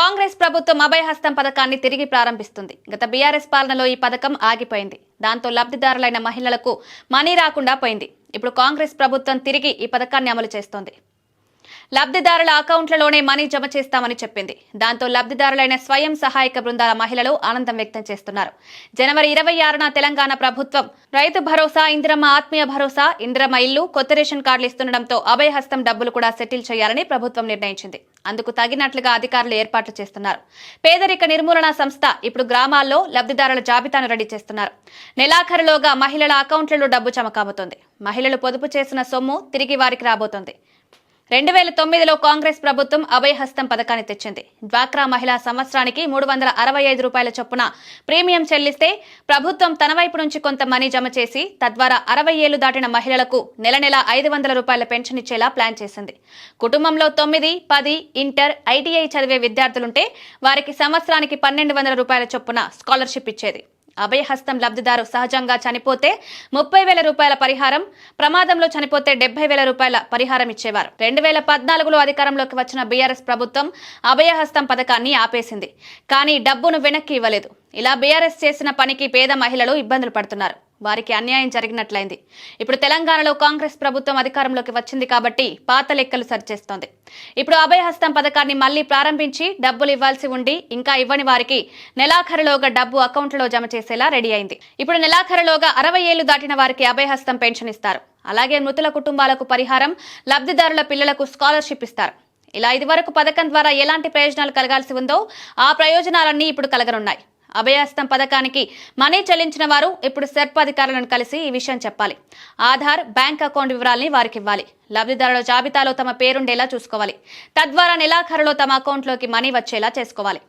కాంగ్రెస్ ప్రభుత్వం అభయహస్తం పథకాన్ని తిరిగి ప్రారంభిస్తుంది. గత బీఆర్ఎస్ పాలనలో ఈ పథకం ఆగిపోయింది. దాంతో లబ్ధిదారులైన మహిళలకు మనీ రాకుండా పోయింది. ఇప్పుడు కాంగ్రెస్ ప్రభుత్వం తిరిగి ఈ పథకాన్ని అమలు చేస్తోంది. లబ్ధిదారుల అకౌంట్లలోనే మనీ జమ చేస్తామని చెప్పింది. దాంతో లబ్ధిదారులైన స్వయం సహాయక బృందాల మహిళలు ఆనందం వ్యక్తం చేస్తున్నారు. జనవరి 26న తెలంగాణ ప్రభుత్వం రైతు భరోసా, ఇందిరమ్మ ఆత్మీయ భరోసా, ఇందిరమ్మ ఇల్లు, కొత్త రేషన్ కార్డులు ఇస్తుండటంతో అభయహస్తం డబ్బులు కూడా సెటిల్ చేయాలని ప్రభుత్వం నిర్ణయించింది. అందుకు తగినట్లుగా అధికారులు ఏర్పాట్లు చేస్తున్నారు. పేదరిక నిర్మూలన సంస్థ ఇప్పుడు గ్రామాల్లో లబ్ధిదారుల జాబితాను రెడీ చేస్తున్నారు. నెలాఖరులోగా మహిళల అకౌంట్లలో డబ్బు జమ కాబోతోంది. మహిళలు పొదుపు చేసిన సొమ్ము తిరిగి వారికి రాబోతోంది. 2009లో కాంగ్రెస్ ప్రభుత్వం అభయహస్తం పథకాన్ని తెచ్చింది. డ్వాక్రా మహిళా సంవత్సరానికి 365 రూపాయల చొప్పున ప్రీమియం చెల్లిస్తే ప్రభుత్వం తన వైపు నుంచి కొంత మనీ జమ చేసి తద్వారా 60 ఏళ్లు దాటిన మహిళలకు నెల నెల 500 రూపాయల పెన్షన్ ఇచ్చేలా ప్లాన్ చేసింది. కుటుంబంలో 9, 10 ఇంటర్, ఐటీఐ చదివే విద్యార్థులుంటే వారికి సంవత్సరానికి 1200 రూపాయల చొప్పున స్కాలర్షిప్ ఇచ్చేది. అభయహస్తం లబ్ధిదారు సహజంగా చనిపోతే 30,000 రూపాయల పరిహారం, ప్రమాదంలో చనిపోతే 70,000 రూపాయల పరిహారం ఇచ్చేవారు. 2014లో అధికారంలోకి వచ్చిన బీఆర్ఎస్ ప్రభుత్వం అభయహస్తం పథకాన్ని ఆపేసింది. కానీ డబ్బును వెనక్కి ఇవ్వలేదు. ఇలా బీఆర్ఎస్ చేసిన పనికి పేద మహిళలు ఇబ్బందులు పడుతున్నారు. వారికి అన్యాయం జరిగినట్లయింది. ఇప్పుడు తెలంగాణలో కాంగ్రెస్ ప్రభుత్వం అధికారంలోకి వచ్చింది కాబట్టి పాత లెక్కలు సరిచేస్తోంది. ఇప్పుడు అభయహస్తం పథకాన్ని మళ్లీ ప్రారంభించి డబ్బులు ఇవ్వాల్సి ఉండి ఇంకా ఇవ్వని వారికి నెలాఖరులోగా డబ్బు అకౌంట్లో జమ చేసేలా రెడీ అయింది. ఇప్పుడు నెలాఖరులోగా 60 ఏళ్లు దాటిన వారికి అభయహస్తం పెన్షన్ ఇస్తారు. అలాగే మృతుల కుటుంబాలకు పరిహారం, లబ్ధిదారుల పిల్లలకు స్కాలర్షిప్ ఇస్తారు. ఇలా ఇదివరకు పథకం ద్వారా ఎలాంటి ప్రయోజనాలు కలగాల్సి ఉందో ఆ ప్రయోజనాలన్నీ ఇప్పుడు కలగనున్నాయి. అభయహస్తం పథకానికి మనీ చెల్లించిన వారు ఇప్పుడు సెర్ప్ అధికారులను కలిసి ఈ విషయం చెప్పాలి. ఆధార్, బ్యాంక్ అకౌంట్ వివరాలని వారికి ఇవ్వాలి. లబ్ధిదారుల జాబితాలో తమ పేరుండేలా చూసుకోవాలి. తద్వారా నెలాఖరులో తమ అకౌంట్లోకి మనీ వచ్చేలా చేసుకోవాలి.